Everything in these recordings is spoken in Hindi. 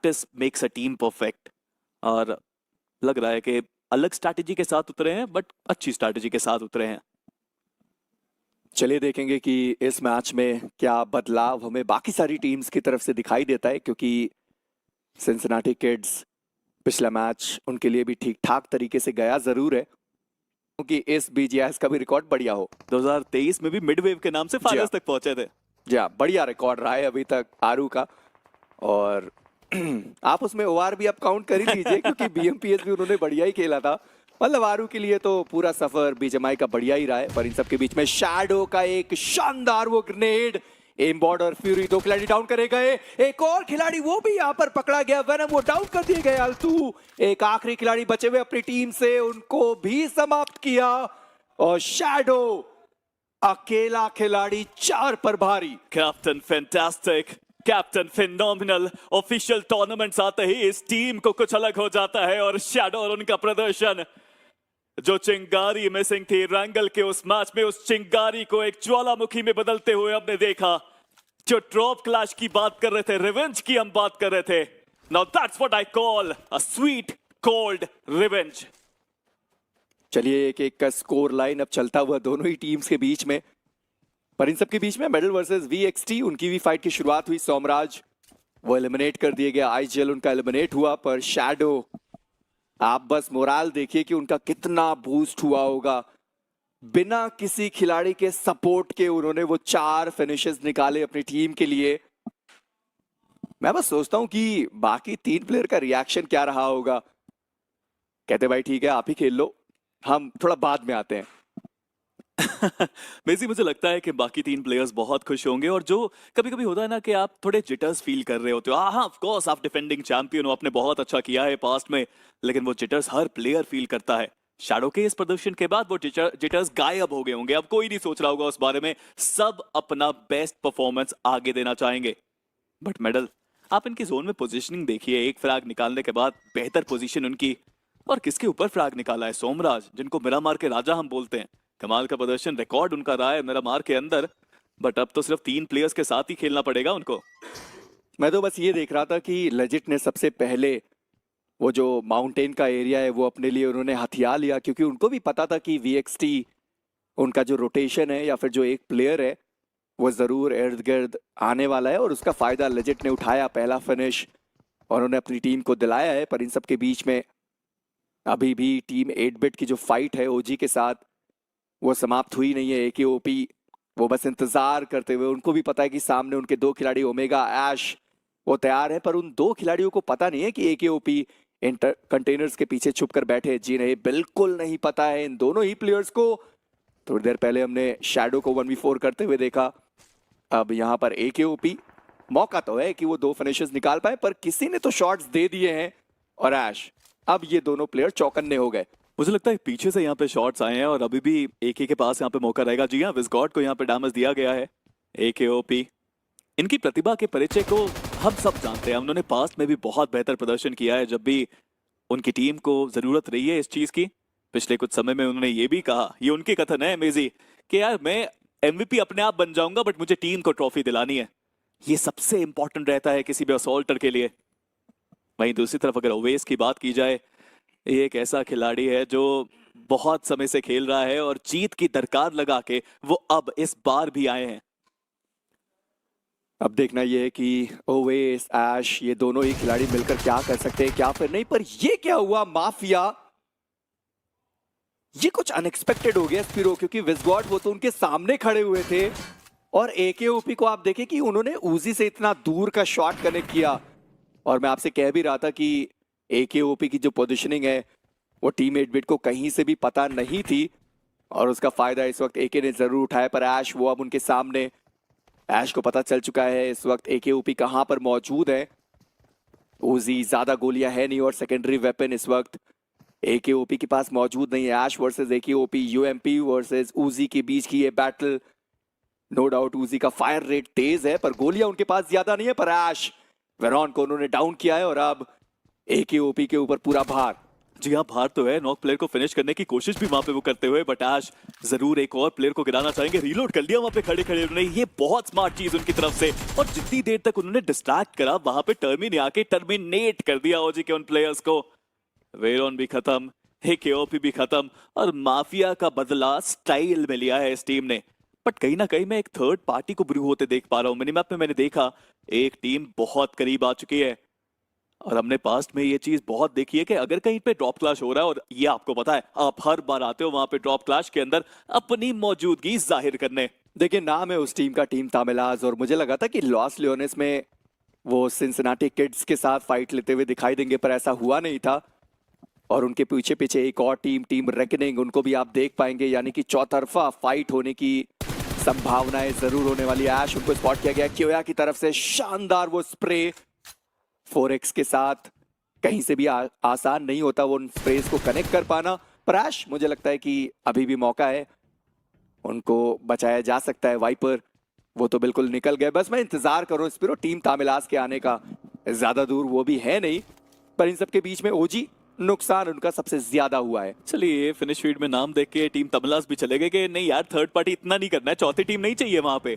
Practice makes a team perfect. और लग रहा है कि अलग स्ट्रैटेजी के साथ उतरे हैं, बट अच्छी स्ट्रैटेजी के साथ उतरे हैं। चलिए देखेंगे कि इस मैच में क्या बदलाव हमें बाकी सारी टीम्स की तरफ से दिखाई देता है, क्योंकि सिंसिनाटी किड्स पिछला मैच उनके लिए भी ठीक ठाक तरीके से गया जरूर है, क्योंकि इस बीजीएस का भी रिकॉर्ड बढ़िया हो। 2023 में भी मिडवेव के नाम से फाइनल्स तक पहुंचे थे। जी हाँ, बढ़िया रिकॉर्ड रहा है अभी तक आरू का। और आप उसमें ओआर भी आप काउंट कर ही लीजिए, क्योंकि बीएमपीएस भी उन्होंने बढ़िया ही खेला था। मतलब आरू के लिए तो पूरा सफर बीजेएमआई का बढ़िया ही रहा है। पर इन सब के बीच में शैडो का एक शानदार वो ग्रेनेड, एम्बॉर्ड और फ्यूरी दो खिलाड़ी डाउन करे गए। एक और खिलाड़ी वो भी यहाँ पर पकड़ा गया, वेनम वो डाउन कर दिए गए। अल्तू एक आखिरी खिलाड़ी बचे हुए अपनी टीम से, उनको भी समाप्त किया। और शैडो अकेला खिलाड़ी 4 पर भारी। Captain fantastic, captain phenomenal. Official tournaments आते ही इस टीम को कुछ अलग हो जाता है। और शैडो और उनका प्रदर्शन, जो चिंगारी मिसिंग थी रैंगल के उस मैच में, उस चिंगारी को एक ज्वालामुखी में बदलते हुए हमने देखा। जो ड्रॉप क्लैश की बात कर रहे थे, रिवेंज की हम बात कर रहे थे, now that's what I call a sweet cold revenge. चलिए एक एक का स्कोर लाइन अब चलता हुआ दोनों ही टीम्स के बीच में। पर इन सब के बीच में मेडल वर्सेस वीएक्सटी, उनकी भी फाइट की शुरुआत हुई। सोमराज वो एलिमिनेट कर दिए गया, आईजीएल उनका एलिमिनेट हुआ। पर शैडो, आप बस मोराल देखिए कि उनका कितना बूस्ट हुआ होगा। बिना किसी खिलाड़ी के सपोर्ट के उन्होंने वो 4 फिनिशेस निकाले अपनी टीम के लिए। मैं बस सोचता हूं कि बाकी 3 प्लेयर का रिएक्शन क्या रहा होगा। कहते भाई ठीक है आप ही खेल लो, हम थोड़ा बाद में आते हैं। मेसी, मुझे लगता है कि बाकी 3 प्लेयर्स बहुत खुश होंगे। और जो कभी कभी होता है ना कि आप थोड़े जिटर्स फील कर रहे होते हो, हाँ ऑफ कोर्स आप डिफेंडिंग चैंपियन हो, आपने बहुत अच्छा किया है पास्ट में, लेकिन वो जिटर्स हर प्लेयर फील करता है। शैडो के इस प्रदर्शन के बाद वो जिटर्स गायब हो गए होंगे। अब कोई नहीं सोच रहा होगा उस बारे में, सब अपना बेस्ट परफॉर्मेंस आगे देना चाहेंगे। बट मेडल, आप इनकी जोन में पोजीशनिंग देखिए। एक फ्रैग निकालने के बाद बेहतर पोजीशन उनकी, और किसके ऊपर फ्रैग निकाला है? सोमराज, जिनको मिरामार के राजा हम बोलते हैं। कमाल का प्रदर्शन, रिकॉर्ड उनका रहा है मिरामार के अंदर। बट अब तो सिर्फ 3 प्लेयर्स के साथ ही खेलना पड़ेगा उनको। मैं तो बस ये देख रहा था कि लेजिट ने सबसे पहले वो जो माउंटेन का एरिया है वो अपने लिए उन्होंने हथियार लिया, क्योंकि उनको भी पता था कि वीएक्सटी उनका जो रोटेशन है या फिर जो एक प्लेयर है वो जरूर इर्द गिर्द आने वाला है। और उसका फायदा लेजिट ने उठाया, पहला फिनिश और उन्होंने अपनी टीम को दिलाया है। पर इन सब के बीच में अभी भी टीम 8 बिट की जो फाइट है ओजी के साथ, वो समाप्त हुई नहीं है। एकेओपी वो बस इंतजार करते हुए, उनको भी पता है कि सामने उनके 2 खिलाड़ी ओमेगा ऐश वो तैयार है। पर उन 2 खिलाड़ियों को पता नहीं है कि एकेओपी इन कंटेनर्स के पीछे छुप कर बैठे। जी नहीं, बिल्कुल नहीं पता है इन दोनों ही प्लेयर्स को। थोड़ी देर पहले हमने शैडो को 1v4 करते हुए देखा। अब यहाँ पर एकेओपी, मौका तो है कि वो 2 फिनिशेस निकाल पाए, पर किसी ने तो शॉट्स दे दिए हैं। और ऐश, अब ये दोनों प्लेयर चौकन्ने हो गए। मुझे लगता है पीछे से यहाँ पे शॉट्स आए हैं और अभी भी एके के पास यहाँ पे मौका रहेगा। जी हाँ, विस्गॉड को यहाँ पे डैमेज दिया गया है। एकेओपी, इनकी प्रतिभा के परिचय को हम सब जानते हैं। उन्होंने पास्ट में भी बहुत बेहतर प्रदर्शन किया है जब भी उनकी टीम को जरूरत रही है इस चीज की। पिछले कुछ समय में उन्होंने ये भी कहा, ये उनके कथन है मेजी, कि यार मैं एमवीपी अपने आप बन जाऊंगा बट मुझे टीम को ट्रॉफी दिलानी है। ये सबसे इंपॉर्टेंट रहता है किसी भी असॉल्टर के लिए। वहीं दूसरी तरफ अगर ओवेस की बात की जाए, ये एक ऐसा खिलाड़ी है जो बहुत समय से खेल रहा है और जीत की दरकार लगा के वो अब इस बार भी आए हैं। अब देखना ये है कि ओवेस, ऐश, ये दोनों ही खिलाड़ी मिलकर क्या कर सकते हैं, क्या फिर नहीं। पर ये क्या हुआ माफिया, ये कुछ अनएक्सपेक्टेड हो गया स्पिरो, क्योंकि विस्गॉड वो तो उनके सामने खड़े हुए थे। और एकेओपी को आप देखें कि उन्होंने उजी से इतना दूर का शॉट कनेक्ट किया। और मैं आपसे कह भी रहा था कि एकेओपी की जो पोजीशनिंग है वो टीम 8 बिट को कहीं से भी पता नहीं थी, और उसका फायदा इस वक्त एके ने जरूर उठाया। पर ऐश वो अब उनके सामने, ऐश को पता चल चुका है इस वक्त एकेओपी कहां पर मौजूद है। उजी ज्यादा गोलियां है नहीं और सेकेंडरी वेपन इस वक्त एकेओपी के पास मौजूद नहीं है। ऐश वर्सेस एकेओपी, यूएमपी वर्सेस उजी के बीच की ये बैटल, नो डाउट उजी का फायर रेट तेज है पर गोलियां उनके पास ज्यादा नहीं है। पर ऐश वेरॉन को उन्होंने डाउन किया है और अब एकेओपी के ऊपर पूरा भार। जी हाँ, बाहर तो है, नॉक प्लेयर को फिनिश करने की कोशिश भी वहां पे वो करते हुए, बट ऐश जरूर एक और प्लेयर को गिराना चाहेंगे। रीलोड कर लिया वहां पे खड़े खड़े उन्होंने, ये बहुत स्मार्ट चीज उनकी तरफ से। और जितनी देर तक उन्होंने डिस्ट्रैक्ट करा, वहां पे टर्मी ने आके टर्मिनेट कर दिया ओजी के उन प्लेयर्स को। वेरॉन भी खत्म, केओपी भी खत्म, और माफिया का बदला स्टाइल में लिया है इस टीम ने। बट कहीं ना कहीं मैं एक थर्ड पार्टी को ब्रू होते देख पा रहा हूँ। मिनीमैप में मैंने देखा एक टीम बहुत करीब आ चुकी है, और हमने पास्ट में ये चीज बहुत देखी है कि अगर कहीं पे ड्रॉप क्लैश हो रहा है, और ये आपको पता है आप हर बार आते हो वहां पे ड्रॉप क्लैश के अंदर अपनी मौजूदगी जाहिर करने। देखिए, नाम है उस टीम का टीम तामिलाज, और मुझे लगा था कि लॉस लियोनेस में वो सिंसिनाटी किड्स के साथ फाइट लेते हुए दिखाई देंगे, पर ऐसा हुआ नहीं था। और उनके पीछे पीछे एक और टीम रेकनिंग, उनको भी आप देख पाएंगे, यानी कि चौतरफा फाइट होने की संभावनाएं जरूर होने वाली है। ऐश उनको स्पॉट किया गया क्योया की तरफ से, शानदार वो स्प्रे 4x के साथ। कहीं से भी आसान नहीं होता वो उन स्प्रेस को कनेक्ट कर पाना, पर ऐश मुझे लगता है कि अभी भी मौका है, उनको बचाया जा सकता है। वाइपर वो तो बिल्कुल निकल गए, बस मैं इंतजार करूं स्पिरो टीम तामिलास के आने का। ज्यादा दूर वो भी है नहीं, पर इन सबके बीच में ओजी नुकसान उनका सबसे ज्यादा हुआ है। चलिए, फिनिश फीड में नाम देख के टीम तमलास भी चले गए कि नहीं यार, थर्ड पार्टी इतना नहीं करना है, चौथी टीम नहीं चाहिए वहां पे।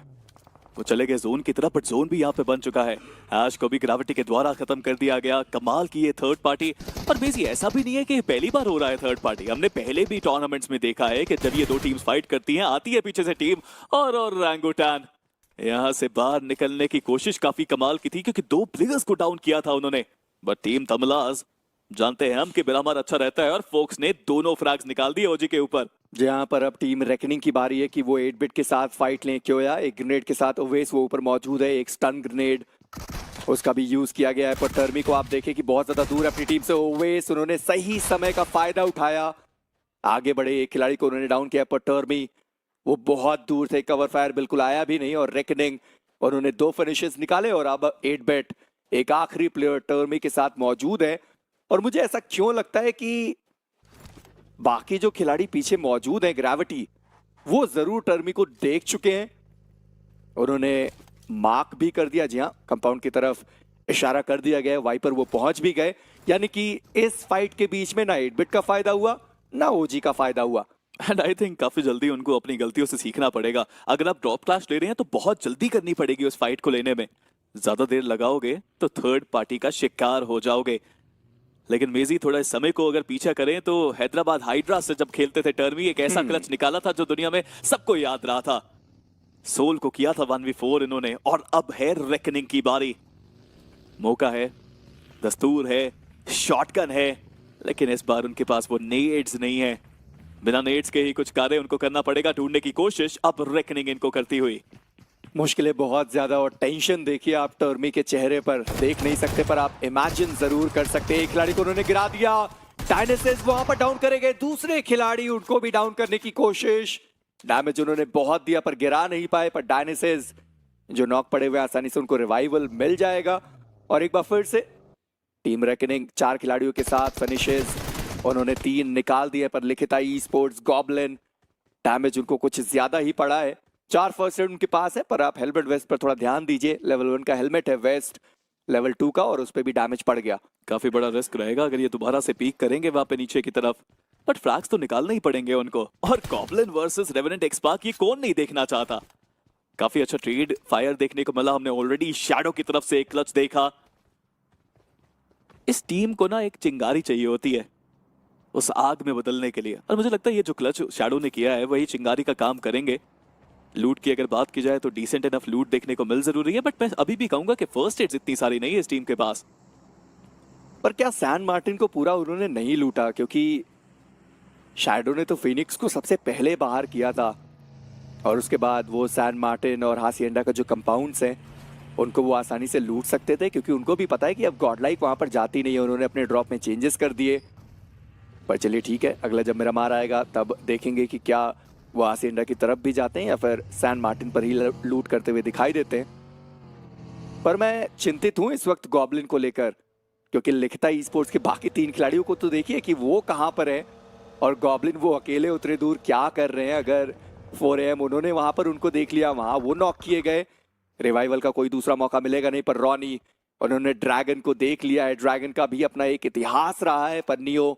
वो चले गए जोन की तरफ, बट जोन भी यहाँ पे बन चुका है। ऐश को भी ग्रेविटी के द्वारा खत्म कर दिया गया। कमाल की ये थर्ड पार्टी। और बेसी ऐसा भी नहीं है कि पहली बार हो रहा है थर्ड पार्टी, हमने पहले भी टूर्नामेंट्स में देखा है कि जब ये दो टीम्स फाइट करती हैं, आती है पीछे से टीम, और रैंगुटैन यहाँ से बाहर निकलने की कोशिश काफी कमाल की थी, क्योंकि दो प्लेयर्स को डाउन किया था उन्होंने। बट टीम तमलास जानते हैं हम कि बिरामार अच्छा रहता है, और फोक्स ने दोनों फ्रैग्स निकाल दिए ओजी के ऊपर। जहां पर अब टीम रेकनिंग की बारी है कि वो 8 बिट के साथ फाइट लें। क्योया एक ग्रेनेड के साथ ओवेस वो ऊपर मौजूद है, एक स्टन ग्रेनेड उसका भी यूज किया गया है। पर टर्मी को आप देखें कि बहुत ज्यादा दूर है अपनी टीम से। ओवेस उन्होंने सही समय का फायदा उठाया, आगे बढ़े, एक खिलाड़ी को उन्होंने डाउन किया। पर टर्मी वो बहुत दूर थे, कवर फायर बिल्कुल आया भी नहीं। और रेकनिंग उन्होंने 2 फिनिशेस निकाले, और अब 8 बिट एक आखिरी प्लेयर टर्मी के साथ मौजूद है। और मुझे ऐसा क्यों लगता है कि बाकी जो खिलाड़ी पीछे मौजूद हैं, ग्रेविटी, वो जरूर टर्मी को देख चुके हैं, उन्होंने मार्क भी कर दिया। जी हाँ, कंपाउंड की तरफ इशारा कर दिया गया, वाइपर वो पहुंच भी गए। यानी कि इस फाइट के बीच में ना 8 बिट का फायदा हुआ, ना ओजी का फायदा हुआ। एंड आई थिंक काफी जल्दी उनको अपनी गलतियों से सीखना पड़ेगा। अगर आप ड्रॉप क्लैश ले रहे हैं तो बहुत जल्दी करनी पड़ेगी उस फाइट को लेने में। ज्यादा देर लगाओगे तो थर्ड पार्टी का शिकार हो जाओगे। लेकिन मेजी थोड़ा इस समय को अगर पीछा करें तो हैदराबाद हाइड्रा से जब खेलते थे टर्मी, एक ऐसा क्लच निकाला था जो दुनिया में सबको याद रहा था। सोल को किया था 1v4 इन्होंने, और अब है रेकनिंग की बारी। मौका है, दस्तूर है, शॉटगन है, लेकिन इस बार उनके पास वो नेड्स नहीं है। बिना नेड्स के ही कुछ कार्य उनको करना पड़ेगा, ढूंढने की कोशिश अब रेकनिंग इनको करती हुई। मुश्किलें बहुत ज्यादा, और टेंशन देखिए आप टर्मी के चेहरे पर, देख नहीं सकते पर आप इमेजिन जरूर कर सकते हैं। एक खिलाड़ी को उन्होंने गिरा दिया, डायनेसिस वहां पर डाउन करे गए, दूसरे खिलाड़ी उनको भी डाउन करने की कोशिश। डैमेज उन्होंने बहुत दिया पर गिरा नहीं पाए। पर डायनेसिस जो नॉक पड़े हुए, आसानी से उनको रिवाइवल मिल जाएगा। और एक बार फिर से टीम रेकनिंग 4 खिलाड़ियों के साथ फिनिशेस उन्होंने 3 निकाल दिए। पर लिखिता ई स्पोर्ट्स गॉब्लिन, डैमेज उनको कुछ ज्यादा ही पड़ा है। 4 फर्स्ट एड उनके पास है, पर आप हेलमेट वेस्ट पर थोड़ा ध्यान दीजिए। लेवल 1 का हेलमेट है वेस्ट, लेवल 2 का, और उस पर भी डैमेज पड़ गया। काफी बड़ा रिस्क रहेगा अगर ये दोबारा से पीक करेंगे वहां पे नीचे की तरफ, बट फ्रैग्स तो निकालने ही पड़ेंगे उनको। और गॉब्लिन वर्सेस रेवेनेंट एक्सपार्क, ये कौन नहीं देखना चाहता। काफी अच्छा ट्रेड फायर देखने को मिला। हमने ऑलरेडी शैडो की तरफ से एक क्लच देखा। इस टीम को ना एक चिंगारी चाहिए होती है उस आग में बदलने के लिए, और मुझे लगता है ये जो क्लच शैडो ने किया है वही चिंगारी का काम करेंगे। लूट की अगर बात की जाए तो डिसेंट इनफ लूट देखने को मिल जरूरी है, बट मैं अभी भी कहूंगा कि फर्स्ट एड्स इतनी सारी नहीं है इस टीम के पास। पर क्या सैन मार्टिन को पूरा उन्होंने नहीं लूटा, क्योंकि शैडो ने तो फिनिक्स को सबसे पहले बाहर किया था, और उसके बाद वो सैन मार्टिन और हासिएंडा का जो कंपाउंड्स हैं उनको वो आसानी से लूट सकते थे, क्योंकि उनको भी पता है कि अब गॉडलाइक वहां पर जाती नहीं है। उन्होंने अपने ड्रॉप में चेंजेस कर दिए। पर चलिए ठीक है, अगला जब मेरा मार आएगा तब देखेंगे कि क्या वो हासिएंडा की तरफ भी जाते हैं या फिर सैन मार्टिन पर ही लूट करते हुए दिखाई देते हैं। पर मैं चिंतित हूं इस वक्त गॉब्लिन को लेकर, क्योंकि लिखता ई स्पोर्ट्स के बाकी 3 खिलाड़ियों को तो देखिए कि वो कहां पर है, और गॉब्लिन वो अकेले उतरे दूर क्या कर रहे हैं। अगर 4am उन्होंने वहां पर उनको देख लिया, वहां वो नॉक किए गए, रिवाइवल का कोई दूसरा मौका मिलेगा नहीं। पर रॉनी, उन्होंने ड्रैगन को देख लिया है, ड्रैगन का भी अपना एक इतिहास रहा है। पर नियो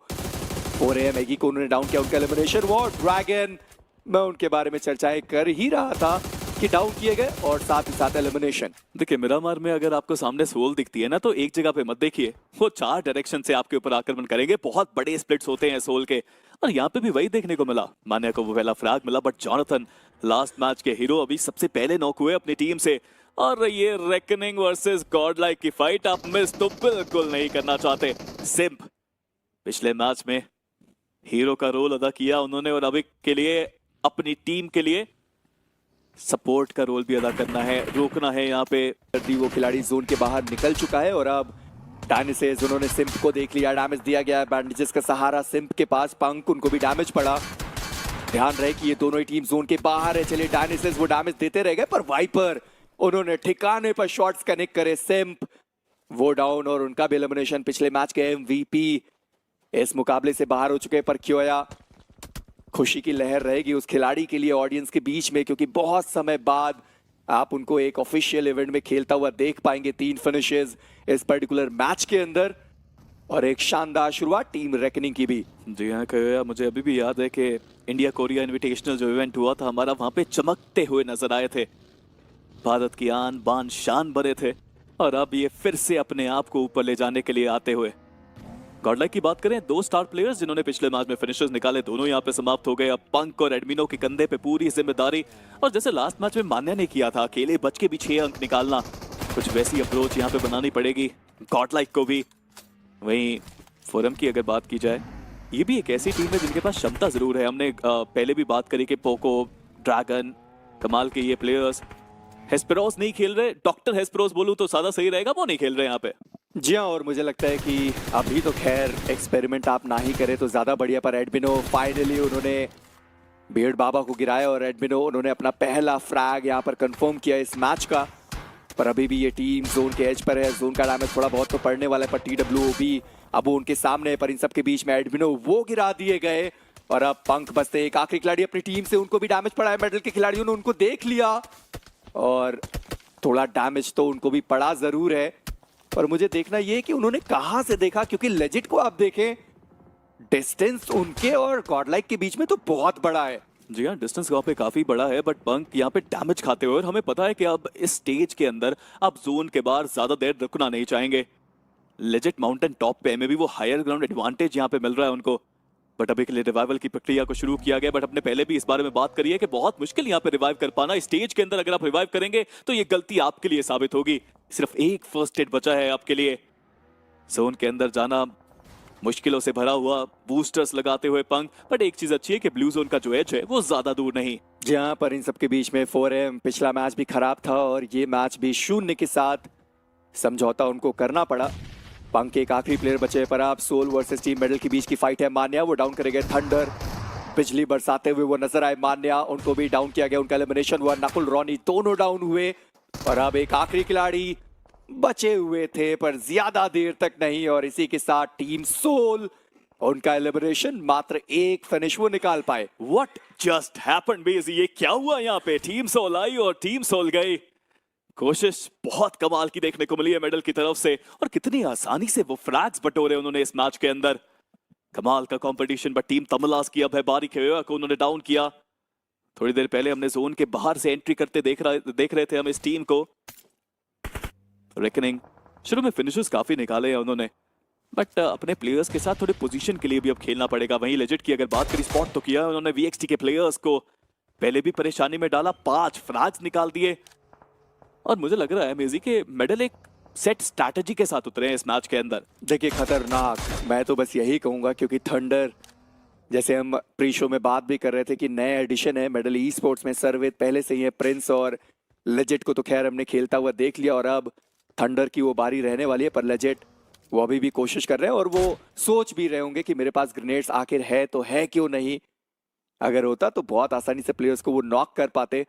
4AM मैगी को उन्होंने डाउन किया, उनका एलिमिनेशन हुआ। ड्रैगन, मैं उनके बारे में चर्चाएं कर ही रहा था कि डाउन किए गए और साथ ही साथ एलिमिनेशन। देखिए मिरामार में अगर आपको सामने सोल दिखती है ना तो एक जगह पे मत देखिए, वो 4 डायरेक्शन से आपके ऊपर आक्रमण करेंगे। बहुत बड़े स्प्लिट्स होते हैं सोल के, और यहाँ पे भी वही देखने को मिला। मान्या को वो पहला फ्रैग मिला, बट जॉनथन लास्ट मैच के हीरो अभी सबसे पहले नॉक हुए अपनी टीम से। और ये रेकनिंग वर्सेस गॉड लाइक की फाइट आप मिस तो बिल्कुल नहीं करना चाहते। सिम्प पिछले मैच में हीरो का रोल अदा किया उन्होंने, और अभी के लिए अपनी टीम के लिए सपोर्ट का रोल भी अदा करना है, रोकना है यहाँ पे। वो खिलाड़ी जोन के बाहर निकल चुका है और अब डायनेसेस, उन्होंने सिम्प को देख लिया, डैमेज दिया गया है, बैंडेजेस का सहारा सिम्प के पास। पंक, उनको भी डैमेज पड़ा। ध्यान रहे कि ये दोनों ही टीम जोन के बाहर है। चलिए डायनेसेस वो डैमेज देते रह गए, पर वाइपर उन्होंने ठिकाने पर शॉट्स कनेक्ट करे। सिम्प वो डाउन, और उनका भी एलिमिनेशन। पिछले मैच के MVP इस मुकाबले से बाहर हो चुके हैं, पर क्योया खुशी की लहर रहेगी उस खिलाड़ी के लिए ऑडियंस के बीच में, क्योंकि बहुत समय बाद आप उनको एक ऑफिशियल इवेंट में खेलता हुआ देख पाएंगे। 3 फिनिशेस इस पर्टिकुलर मैच के अंदर, और एक शानदार शुरुआत टीम रेकनिंग की भी। जी हाँ कहोया, मुझे अभी भी याद है कि इंडिया कोरिया इनविटेशनल जो इवेंट हुआ था हमारा, वहां पे चमकते हुए नजर आए थे, भारत की आन बान शान बने थे, और अब ये फिर से अपने आप को ऊपर ले जाने के लिए आते हुए। गॉडलाइक की बात करें, 2 स्टार प्लेयर्स जिन्होंने पिछले मैच में फिनिशर्स निकाले, दोनों यहाँ पे समाप्त हो गए। अब पंक और एडमिनो के कंधे पे पूरी जिम्मेदारी, और जैसे लास्ट मैच में मान्या ने किया था अकेले बच के भी 6 अंक निकालना, कुछ वैसी अप्रोच यहाँ पे बनानी पड़ेगी गॉडलाइक को भी। वहीं फोरम की अगर बात की जाए, ये भी एक ऐसी टीम है जिनके पास क्षमता जरूर है। हमने पहले भी बात करी कि पोको, ड्रैगन, कमाल के ये प्लेयर्स। हेस्पेरोस नहीं खेल रहे, डॉक्टर हेस्पेरोस बोलूं तो ज्यादा सही रहेगा, वो नहीं खेल रहे यहाँ पे। जी हाँ, और मुझे लगता है कि अभी तो खैर एक्सपेरिमेंट आप ना ही करें तो ज्यादा बढ़िया। पर एडमिनो फाइनली उन्होंने बियर्ड बाबा को गिराया, और एडमिनो उन्होंने अपना पहला फ्रैग यहाँ पर कंफर्म किया इस मैच का। पर अभी भी ये टीम जोन के एज पर है, जोन का डैमेज थोड़ा बहुत तो पड़ने वाला है, पर TWOB अब वो उनके सामने है। पर इन सब के बीच में एडमिनो वो गिरा दिए गए, और अब पंख बचते एक आखिरी खिलाड़ी अपनी टीम से, उनको भी डैमेज पड़ा है। मेडल के खिलाड़ियों ने उनको देख लिया, और थोड़ा डैमेज तो उनको भी पड़ा जरूर है। पर मुझे देखना ये कि उन्होंने कहां से देखा, क्योंकि लेजिट को आप देखें, डिस्टेंस उनके और गॉडलाइक के बीच में तो बहुत बड़ा है। जी हाँ, डिस्टेंस वहाँ पे काफी बड़ा है, बट पंक यहाँ पे डैमेज खाते हुए, और हमें पता है कि अब इस स्टेज के अंदर आप जोन के बाहर ज्यादा देर रुकना नहीं चाहेंगे। लेजेट माउंटेन टॉप पे में भी वो हायर ग्राउंड एडवांटेज यहाँ पे मिल रहा है उनको, बट अभी के लिए रिवाइवल की प्रक्रिया को शुरू किया गया। बट अपने पहले भी इस बारे में बात करी है कि बहुत मुश्किल यहाँ पे रिवाइव कर पाना। स्टेज के अंदर अगर आप रिवाइव करेंगे तो ये गलती आपके लिए साबित होगी। सिर्फ एक फर्स्ट एड बचा है आपके लिए। जोन के अंदर जाना मुश्किलों से भरा हुआ, बूस्टर्स लगाते हुए पंख, बट एक चीज अच्छी है कि ब्लू जोन का जो एज है वो ज्यादा दूर नहीं। जहां पर इन सबके बीच में 4AM पिछला मैच भी खराब था, और ये मैच भी 0 के साथ समझौता उनको करना पड़ा। पंख के एक आखिरी प्लेयर बचे, पर आप सोल वर्सेस टीम मेडल के बीच की फाइट है। मान्या वो डाउन करेंगे, थंडर बिजली बरसाते हुए वो नजर आए। मान्या, उनको भी डाउन किया गया, उनका एलिमिनेशन हुआ। नकुल, रॉनी दोनों डाउन हुए, और अब एक आखिरी खिलाड़ी बचे हुए थे, पर ज्यादा देर तक नहीं। और इसी के साथ टीम सोल, उनका एलिमिनेशन, मात्र एक फिनिश वो निकाल पाए। व्हाट जस्ट हैपेंड बेजी, ये क्या हुआ यहाँ पे? टीम सोल आई और टीम सोल गई। कोशिश बहुत कमाल की देखने को मिली है मेडल की तरफ से, और कितनी आसानी से वो फ्लैग्स बटोरे उन्होंने इस मैच के अंदर। कमाल का कंपटीशन। बट टीम तमलास की अब है बारी, खेवा को उन्होंने डाउन किया। थोड़ी देर पहले हमने जोन के बाहर से एंट्री करते देख रहे थे हम इस टीम को। रेकनिंग शुरू में फिनिशर्स काफी निकाले हैं उन्होंने, बट अपने प्लेयर्स के साथ थोड़े पोजीशन के लिए भी अब खेलना पड़ेगा। वहीं लेजेट की अगर बात करें, स्पॉट तो किया उन्होंने VXT के प्लेयर्स को, पहले भी परेशानी में डाला, 5 फ्लैग्स निकाल दिए। और मुझे लग रहा है मेजी के मेडल एक सेट स्ट्रैटेजी के साथ उतरे हैं इस मैच के अंदर। देखिए खतरनाक, मैं तो बस यही कहूंगा, क्योंकि थंडर, जैसे हम प्री शो में बात भी कर रहे थे कि नए एडिशन है मेडल ई स्पोर्ट्स में, सर्वेद पहले से ही है, प्रिंस और लेजेट को तो खैर हमने खेलता हुआ देख लिया, और अब थंडर की वो बारी रहने वाली है। पर लेजेट वो अभी भी कोशिश कर रहे हैं, और वो सोच भी रहे होंगे कि मेरे पास ग्रेनेड्स आखिर है तो है, क्यों नहीं। अगर होता तो बहुत आसानी से प्लेयर्स को वो नॉक कर पाते।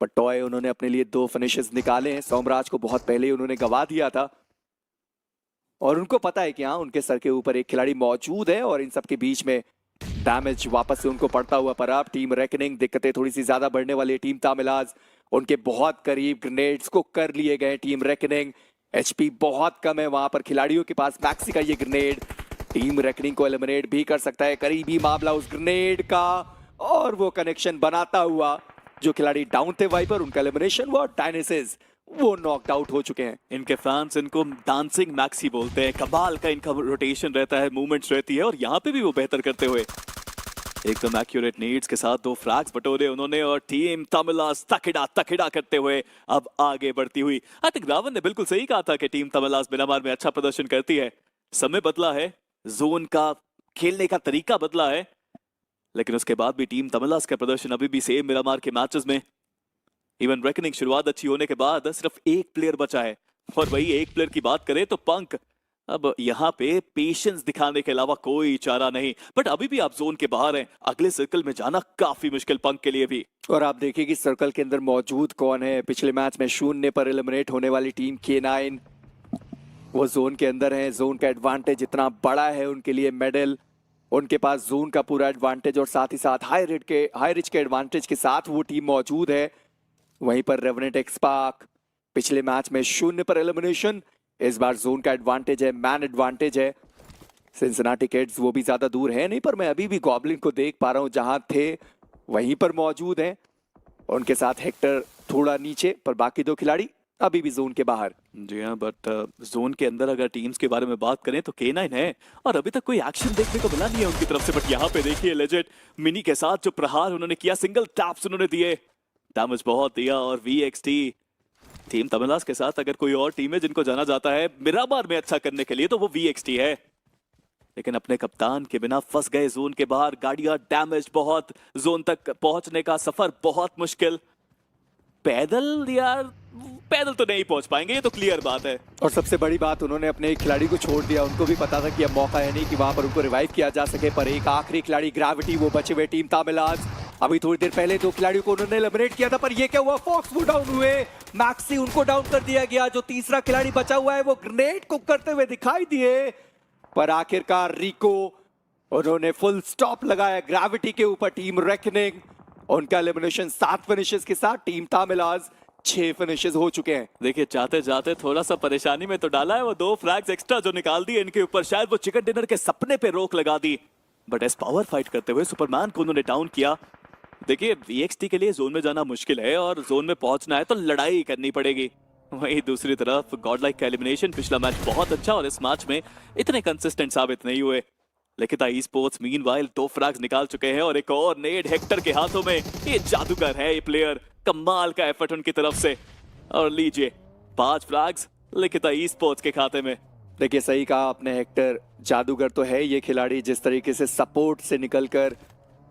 पर टॉय, उन्होंने अपने लिए 2 फिनिशेस निकाले हैं। सोमराज को बहुत पहले ही उन्होंने गवा दिया था, और उनको पता है कि हाँ, उनके सर के ऊपर एक खिलाड़ी मौजूद है, और इन सब के बीच में डैमेज वापस से उनको पड़ता हुआ। पर अब टीम रेकनिंग, दिक्कतें थोड़ी सी ज्यादा बढ़ने वाली है। टीम तामिलाज उनके बहुत करीब ग्रेनेड्स को कर लिए गए। टीम रेकनिंग HP बहुत कम है वहां पर खिलाड़ियों के पास। मैक्सी का ये ग्रेनेड टीम रेकनिंग को एलिमिनेट भी कर सकता है। करीबी मामला उस ग्रेनेड का, और वो कनेक्शन बनाता हुआ जो खिलाड़ी डाउन थे वाइपर, उनका एलिमिनेशन हुआ। डायनेसिस वो नॉकड आउट हो चुके हैं। इनके फैंस इनको डांसिंग मैक्सी बोलते हैं। कमाल का इनका रोटेशन रहता है, मूवमेंट्स रहती है, और यहाँ पे भी वो बेहतर करते हुए एकदम एक्यूरेट नीड्स के साथ 2 फ्रैग्स बटोरे उन्होंने, और टीम तमिलास तकिड़ा करते हुए अब आगे बढ़ती हुई। आई थिंक रावण ने बिल्कुल सही कहा था कि टीम तमिलास मिरामार में अच्छा प्रदर्शन करती है। समय बदला है, जोन का खेलने का तरीका बदला है, लेकिन उसके बाद भी टीम तमिलास का प्रदर्शन अभी भी सेम मिरामार के मैचेस में। इवन रेकनिंग शुरुआत अच्छी होने के बाद सिर्फ एक प्लेयर बचा है, और वही एक प्लेयर की बात करें तो पंक। अब यहाँ पे पेशेंस दिखाने के अलावा कोई चारा नहीं, बट अभी भी आप जोन के बाहर हैं। अगले सर्कल में जाना काफी मुश्किल पंक के लिए भी। और आप देखिए कि सर्कल के अंदर मौजूद कौन है। पिछले मैच में 0 पर एलिमिनेट होने वाली टीम K9 वो जोन के अंदर है। जोन का एडवांटेज इतना बड़ा है उनके लिए, मेडल उनके पास, जोन का पूरा एडवांटेज, और साथ ही साथ हाई रिच के एडवांटेज के साथ वो टीम मौजूद है। वहीं पर रेवेनेंट एक्सपार्क पिछले मैच में 0 पर एलिमिनेशन। इस बार जोन का एडवांटेज है, मैन एडवांटेज है। सिंसिनाटी किड्स वो भी ज्यादा दूर है नहीं, पर मैं अभी भी गॉब्लिन को देख पा रहा हूं, जहां थे वहीं पर मौजूद हैं। उनके साथ हेक्टर थोड़ा नीचे, पर बाकी 2 खिलाड़ी अभी भी जोन के बाहर। जी हाँ, बट जोन के अंदर अगर टीम्स के बारे में बात करें तो K9 है, और अभी तक कोई एक्शन देखने को मिला नहीं है उनकी तरफ से। बट यहाँ पे देखिए लेजेंड मिनी के साथ जो प्रहार उन्होंने किया, सिंगल टैप्स उन्होंने दिए, डैमेज बहुत दिया। और VXT टीम तमिलास के साथ अगर कोई और टीम है जिनको जाना जाता है मिरामार में अच्छा करने के लिए, तो वो VXT है। लेकिन अपने कप्तान के बिना फंस गए जोन के बाहर। गाड़ियां डैमेज बहुत, जोन तक पहुंचने का सफर बहुत मुश्किल। पैदल यार, पैदल तो नहीं पहुंच पाएंगे, ये तो क्लियर बात है। और सबसे बड़ी बात, उन्होंने अपने एक खिलाड़ी को छोड़ दिया। उनको भी पता था कि अब मौका है नहीं कि वहां पर उनको रिवाइव किया जा सके, पर एक आखिरी खिलाड़ी ग्रेविटी वो बचे हुए टीम तमिलास। अभी थोड़ी देर पहले 2 खिलाड़ियों को उन्होंने एलिमिनेट किया था, पर ये क्या हुआ, फॉक्स वो डाउन हुए, मैक्सी उनको डाउन कर दिया गया। जो तीसरा खिलाड़ी बचा हुआ है वो ग्रेनेड को करते हुए दिखाई दिए, पर आखिरकार रिको उन्होंने फुल स्टॉप लगाया ग्रेविटी के ऊपर। टीम रेकनिंग उनका एलिमिनेशन 7 फिनिशेस के साथ, टीम तमिलास 6 फिनिशेस हो चुके हैं। देखिए जाते जाते थोड़ा सा परेशानी में तो डाला है वो 2 फ्रैग्स एक्स्ट्रा जो निकाल दिए इनके ऊपर, शायद वो चिकन डिनर के सपने पे रोक लगा दी। बट एस पावर फाइट करते हुए सुपरमैन को उन्होंने डाउन किया। देखिए VXT के लिए जोन में जाना मुश्किल है, और जोन में पहुंचना है तो लड़ाई करनी पड़ेगी। वहीं दूसरी तरफ गॉडलाइक का एलिमिनेशन पिछला मैच बहुत अच्छा, और इस मैच में इतने कंसिस्टेंट साबित नहीं हुए। लिखिता ई स्पोर्ट्स मीनवाइल 2 फ्रैग्स निकाल चुके हैं, और एक और नेड हेक्टर के हाथों में। ये जादूगर है ये प्लेयर, कमाल का एफर्ट उनकी तरफ से। और लीजिए 5 फ्रैग्स लिखिता ई स्पोर्ट्स के खाते में। देखिए सही कहा आपने, हेक्टर जादूगर तो है ये खिलाड़ी। जिस तरीके से सपोर्ट से निकलकर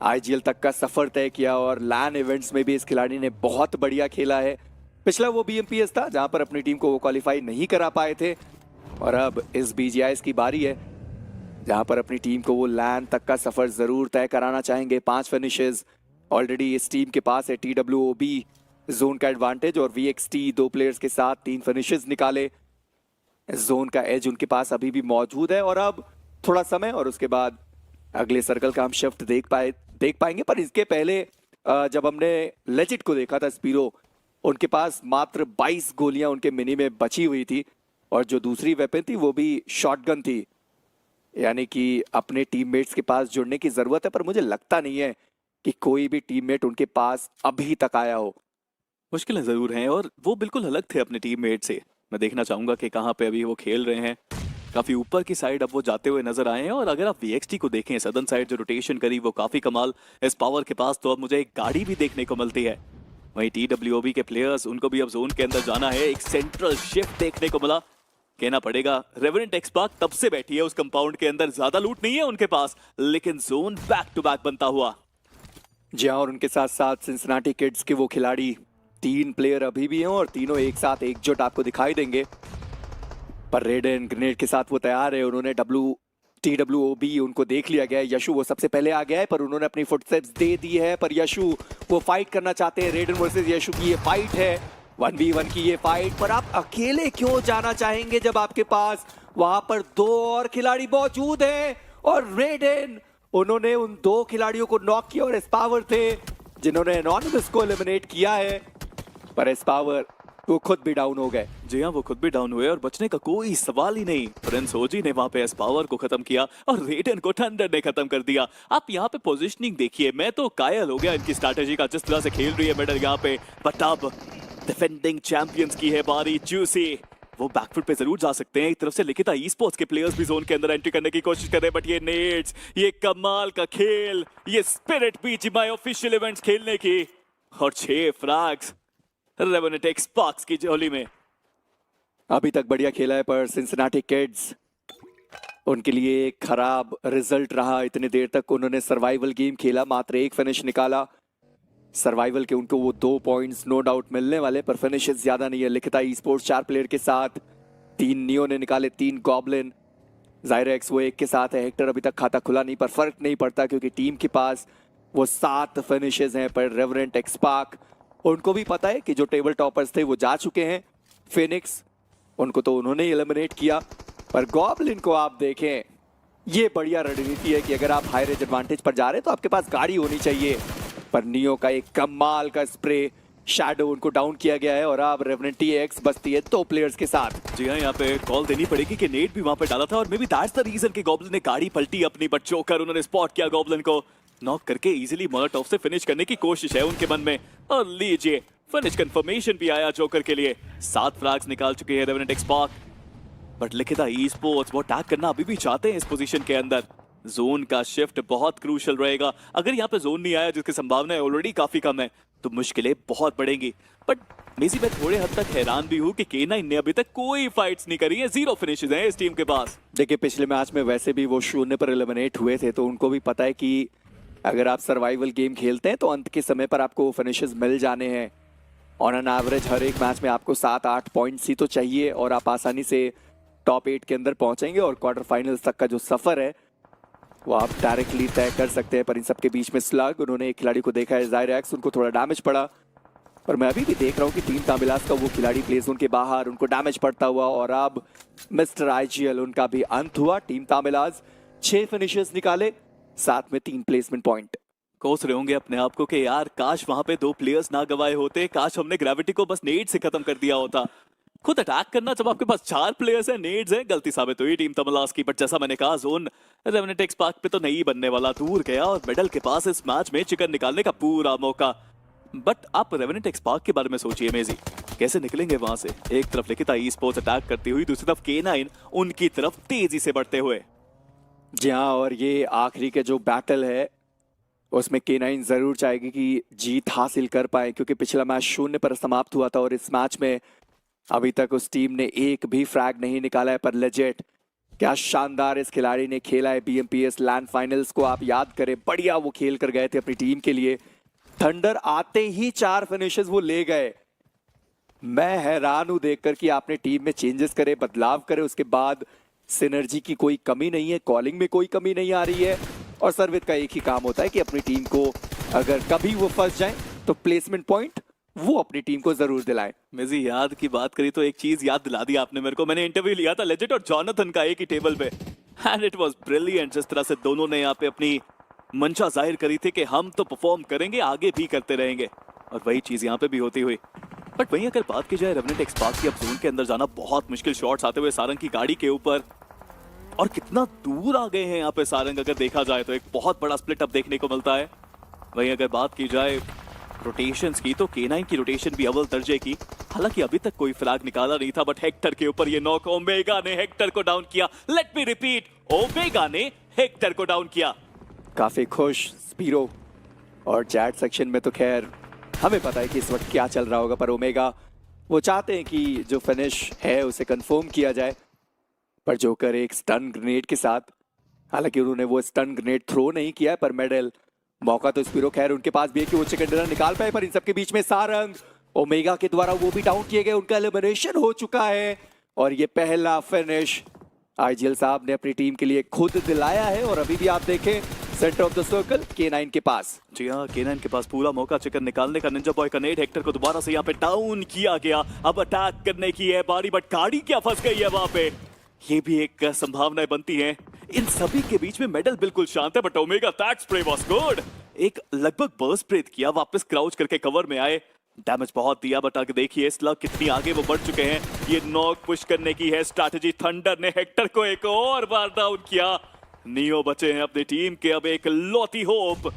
IGL तक का सफर तय किया, और लैन इवेंट्स में भी इस खिलाड़ी ने बहुत बढ़िया खेला है। पिछला वो BMPS था जहां पर अपनी टीम को वो क्वालिफाई नहीं करा पाए थे, और अब इस BGIS की बारी है जहां पर अपनी टीम को वो लैन तक का सफर जरूर तय कराना चाहेंगे। 5 फिनिशेस ऑलरेडी इस टीम के पास है। TWOB जोन का एडवांटेज, और VXT 2 प्लेयर्स के साथ 3 फिनिशेस निकाले। जोन का एज उनके पास अभी भी मौजूद है, और अब थोड़ा समय और उसके बाद अगले सर्कल का हम शिफ्ट देख पाएंगे। पर इसके पहले जब हमने लेजिट को देखा था, स्पीरो, उनके पास मात्र 22 गोलियां उनके मिनी में बची हुई थी, और जो दूसरी वेपन थी वो भी शॉटगन थी। यानी कि अपने टीममेट्स के पास जुड़ने की जरूरत है, पर मुझे लगता नहीं है कि कोई भी टीममेट उनके पास अभी तक आया हो। मुश्किलें जरूर हैं, और वो बिल्कुल अलग थे अपने टीममेट से। मैं देखना चाहूंगा कि कहाँ पे अभी वो खेल रहे हैं। काफी ऊपर की साइड अब वो जाते हुए नजर आए हैं, और अगर आप VXT को देखें, सदर्न साइड जो रोटेशन करी वो काफी कमाल। इस पावर के पास तो अब मुझे एक गाड़ी भी देखने को मिलती है। वहीं TWOB के प्लेयर्स, उनको भी अब जोन के अंदर जाना है। एक सेंट्रल शिफ्ट देखने को मिला, कहना पड़ेगा। रेवेनेंट एक्सपार्क तब से बैठी है उस कंपाउंड के अंदर, ज्यादा लूट नहीं है उनके पास, लेकिन जोन बैक टू बैक बनता हुआ। जी हाँ, और उनके साथ साथ सिंसिनाटी किड्स के वो खिलाड़ी 3 प्लेयर अभी भी हैं, और तीनों एक साथ एकजुट आपको दिखाई देंगे। पर रेडन ग्रेनेड के साथ वो तैयार है। उन्होंने TWOB उनको देख लिया गया है। यशु वो सबसे पहले आ गया है, पर उन्होंने अपनी फुटस्टेप्स दे दी है। पर यशु वो फाइट करना चाहते हैं। रेडन वर्सेस यशु की ये फाइट है, 1v1 की ये फाइट। पर आप अकेले क्यों जाना चाहेंगे जब आपके पास वहां पर 2 और खिलाड़ी मौजूद हैं? और रेडन, उन्होंने उन 2 खिलाड़ियों को नॉक किया, और एस्पावर थे जिन्होंने एनोनिमस को एलिमिनेट किया है। पर एस्पावर वो खुद भी डाउन हो गए। जी हाँ, वो खुद भी डाउन हुए और बचने का कोई सवाल ही नहीं। प्रिंस ओजी ने वहां पे एस पावर को खत्म किया और रेडन को थंडर ने खत्म कर दिया। आप यहाँ पे पोजीशनिंग देखिए, मैं तो कायल हो गया इनकी स्ट्रैटेजी का, जिस तरह से खेल रही है मेडल यहाँ पे। बट अब डिफेंडिंग चैंपियंस की है बारी। जूसी वो बैकफुट पे जरूर जा सकते हैं। एक तरफ से लिखिता ई स्पोर्ट्स के प्लेयर्स भी जोन के अंदर एंट्री करने की कोशिश कर रहे हैं, बट ये नेट्स, ये कमाल का खेल, ये स्पिरिट बीजीएमआई ऑफिशियल इवेंट्स खेलने की, और 6 फ्रैग्स रेवेनेंट एक्सपॉक्स की झोली में। अभी तक बढ़िया खेला है, पर सिंसिनाटी किड्स उनके लिए एक खराब रिजल्ट रहा। इतने देर तक उन्होंने सर्वाइवल गेम खेला, मात्र 1 फिनिश निकाला। सर्वाइवल के उनको वो 2 पॉइंट्स नो डाउट मिलने वाले, पर फिनिशेस ज्यादा नहीं है। लिखिता ई स्पोर्ट्स 4 प्लेयर के साथ, 3 नियो ने निकाले, 3 गॉब्लिन। जायरेक्स वो 1 के साथ है। हेक्टर अभी तक खाता खुला नहीं, पर फर्क नहीं पड़ता क्योंकि टीम के पास वो 7 फिनिशेस हैं। पर रेवरेंट एक्सपार्क, उनको भी पता है कि जो टेबल टॉपर्स थे वो जा चुके हैं। फिनिक्स, उनको तो उन्होंने एलिमिनेट किया। पर गॉब्लिन को आप देखें, ये बढ़िया रणनीति है कि अगर आप हाई रेंज एडवांटेज पर जा रहे हैं तो आपके पास गाड़ी होनी चाहिए। पर नियो का एक कमाल का स्प्रे, शैडो उनको डाउन किया गया है। और अब रेवेनेंट टीएक्स बचती है 2 प्लेयर्स के साथ। जी हाँ, यहाँ पे कॉल देनी पड़ेगी कि नेट भी वहां पे डाला था, और maybe that's the reason कि गॉब्लिन ने गाड़ी पलटी अपनी, बट जोकर उन्होंने स्पॉट किया गॉब्लिन को, नॉक करके इजीली मोलोटॉव से फिनिश करने की कोशिश है उनके मन में। और लीजिए, फिनिश कंफर्मेशन भी आया जोकर के लिए। 7 फ्रैग्स निकाल चुके हैं रेवेनेंट एक्सपार्क। बट लिखिता ई स्पोर्ट्स वो अटैक करना अभी भी चाहते हैं इस पोजीशन के अंदर। जोन का शिफ्ट बहुत क्रूशियल रहेगा। अगर यहाँ पे जोन नहीं आया, जिसकी संभावना ऑलरेडी काफी कम है, तो मुश्किलें बहुत बढ़ेंगी। बट मेसी मैं थोड़े हद तक हैरान भी हूँ कि K9 ने अभी तक कोई फाइट्स नहीं करी है, 0 फिनिशेस हैं इस टीम के पास। देखिए, पिछले मैच में वैसे भी वो 0 पर एलिमिनेट हुए थे, तो उनको भी पता है कि अगर आप सर्वाइवल गेम खेलते हैं तो अंत के समय पर आपको फिनिशेस मिल जाने हैं। ऑन एन एवरेज हर एक मैच में आपको 7-8 पॉइंट्स ही तो चाहिए, और आप आसानी से टॉप 8 के अंदर पहुंचेंगे और क्वार्टर फाइनल्स तक का जो सफर है वो आप डायरेक्टली तय कर सकते हैं। पर इन सबके बीच में स्लग, उन्होंने एक खिलाड़ी को देखा है, जायरेक्स, उनको थोड़ा डैमेज पड़ा। पर मैं अभी भी देख रहा हूँ कि टीम तामिलास का वो खिलाड़ी प्ले जोन के बाहर, उनको डैमेज पड़ता हुआ। और अब मिस्टर आईजीएल, उनका भी अंत हुआ। टीम तामिलास 6 फिनिशर्स निकाले, साथ में 3 प्लेसमेंट पॉइंट। कोस रहे होंगे अपने आप को कि यार काश वहां पे 2 प्लेयर्स ना गवाए होते, काश हमने ग्रेविटी को बस नेट से खत्म कर दिया होता। खुद अटैक करना जब आपके पास 4 प्लेयर्स हैं, नेड्स हैं, गलती साबित हुई टीम तमलास की। बट जैसा मैंने कहा, जोन रेवेनेंट एक्सपार्क पे तो नहीं बनने वाला, दूर गया और मेडल के पास इस मैच में चिकन निकालने का पूरा मौका। बट आप रेवेनेंट एक्सपार्क के बारे में सोचिए मेजी, कैसे निकलेंगे वहां से? एक तरफ लिखिता ई स्पोर्ट्स अटैक करती हुई, दूसरी तरफ K9 उनकी तरफ तेजी से बढ़ते हुए। जी हाँ, और ये आखिरी का जो बैटल है उसमें K9 जरूर चाहेगी कि जीत हासिल कर पाए, क्योंकि पिछला मैच 0 पर समाप्त हुआ था और इस मैच में अभी तक उस टीम ने एक भी फ्रैग नहीं निकाला है। पर लेजेट, क्या शानदार इस खिलाड़ी ने खेला है। BMPS लैंड फाइनल्स को आप याद करें, बढ़िया वो खेल कर गए थे अपनी टीम के लिए। थंडर आते ही 4 फिनिशेस वो ले गए। मैं हैरान हूं देखकर कि आपने टीम में चेंजेस करे, बदलाव करे, उसके बाद सिनर्जी की कोई कमी नहीं है, कॉलिंग में कोई कमी नहीं आ रही है। और सर्वित का एक ही काम होता है कि अपनी टीम को अगर कभी वो फंस जाए तो प्लेसमेंट पॉइंट वो अपनी टीम को जरूर दिलाएं। मेजी, याद की बात करी तो एक चीज याद दिला दी आपने मेरे को। मैंने इंटरव्यू लिया था लेजेट और जॉनथन का एक ही टेबल पे, एंड इट वाज ब्रिलियंट। जिस तरह से दोनों ने यहाँ पे अपनी मंशा जाहिर करी थी कि हम तो परफॉर्म करेंगे, आगे भी करते रहेंगे, और वही चीज यहाँ पे भी होती हुई। बट वहीं अगर बात की जाए रेवेनेंट एक्सपार्क की, अब जोन के अंदर जाना बहुत मुश्किल, शॉट्स आते हुए सारंग की गाड़ी के ऊपर, और कितना दूर आ गए हैं यहाँ पे सारंग। अगर देखा जाए तो एक बहुत बड़ा स्प्लिट अप देखने को मिलता है। वहीं अगर बात की जाए रोटेशंस की, तो K9 की रोटेशन भी अव्वल दर्जे की। हालांकि अभी तक कोई फ्रैग निकाला नहीं था, बट हेक्टर के ऊपर ये नॉक, ओमेगा ने हेक्टर को डाउन किया। लेट मी रिपीट, ओमेगा ने हेक्टर को डाउन किया। काफी खुश स्पीरो, और चैट सेक्शन में तो खैर हमें पता है कि इस वक्त क्या चल रहा होगा। पर ओमेगा वो चाहते हैं कि जो फिनिश है उसे कंफर्म किया जाए। पर जोकर एक स्टन ग्रेनेड के साथ, हालांकि उन्होंने वो स्टन ग्रेनेड थ्रो नहीं किया है, पर मेडल मौका तो स्पीरो खैर उनके पास भी है कि वो चिकन डिनर निकाल पाए। पर इन सबके बीच में सारंग, ओमेगा के द्वारा वो भी डाउन किए गए, उनका एलिमिनेशन हो चुका है। और ये पहला फिनिश आईजीएल साहब ने अपनी टीम के लिए खुद दिलाया है। और अभी भी आप देखें, centre of the circle K9 के पास। जी हाँ, K9 के पास पूरा मौका चिकन निकालने का। निंजा बॉय का नेट, हेक्टर को दोबारा से यहाँ पे डाउन किया गया। अब अटैक करने की है बारी, बट गाड़ी क्या फंस गई है वहां पे, ये भी एक संभावनाएं बनती हैं। इन सभी के बीच में मेडल बिल्कुल शांत है, but omega that spray was good. एक लगभग बर्स्ट स्प्रे किया, वापस क्राउच करके कवर में आए, डैमेज बहुत दिया, बट आगे देखिए स्लग कितनी आगे वो बढ़ चुके हैं। ये नॉक पुश करने की है स्ट्रैटेजी। थंडर ने हेक्टर को एक और बार डाउन किया। नियो बचे हैं अपनी टीम के अब एक लौती होप।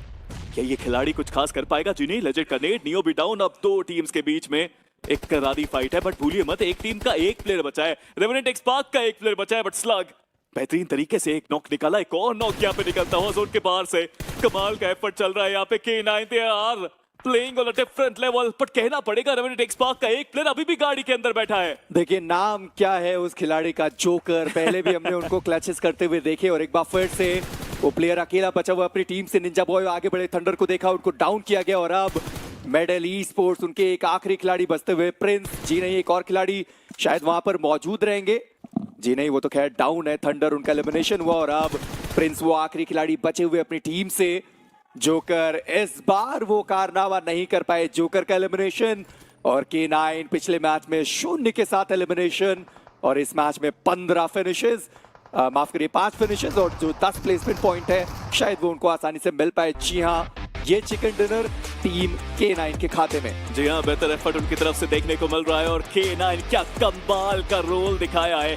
क्या ये खिलाड़ी कुछ खास कर पाएगा? जी नहीं, लेजेंड का नेट, नियो भी डाउन। अब दो टीम्स के बीच में एक करारी फाइट है, बट भूलिए मत एक टीम का एक प्लेयर बचा है, रेवेनेंट एक्सपार्क का एक प्लेयर बचा है, बट स्लग बेहतरीन तरीके से एक नॉक निकाला। एक और नॉक यहाँ पे निकलता हुआ जोन के बाहर से। कमाल का एफर्ट चल रहा है यहाँ पे। K9 they are playing on a different level, but कहना पड़ेगा रेवेनेंट एक्सपार्क का एक प्लेयर अभी भी गाड़ी के अंदर बैठा है। देखिए नाम क्या है उस खिलाड़ी का, जोकर। पहले भी हमने उनको क्लचेस करते हुए देखे और एक बार फिर से वो प्लेयर अकेला बचा हुआ अपनी टीम से। निंजा बॉय आगे बढ़े, थंडर को देखा, उनको डाउन किया गया। और अब मेडल ई स्पोर्ट्स उनके एक आखिरी खिलाड़ी बचते हुए प्रिंस। जी नहीं, एक और खिलाड़ी शायद वहां पर मौजूद रहेंगे। जी नहीं, वो तो खैर डाउन है। थंडर उनका एलिमिनेशन हुआ और अब प्रिंस वो आखिरी खिलाड़ी बचे हुए अपनी टीम से। जोकर इस बार वो कारनामा नहीं कर पाए, जोकर का एलिमिनेशन। और K9 पिछले मैच में 0 के साथ एलिमिनेशन और इस मैच में 15 फिनिशेस, माफ करिए 5 फिनिशेस और जो 10 प्लेसमेंट पॉइंट है शायद वो उनको आसानी से मिल पाए। जी हाँ, ये चिकन डिनर टीम K9 के खाते में। जी हाँ, बेहतर एफर्ट उनकी तरफ से देखने को मिल रहा है और K9 क्या कमाल का रोल दिखाया है।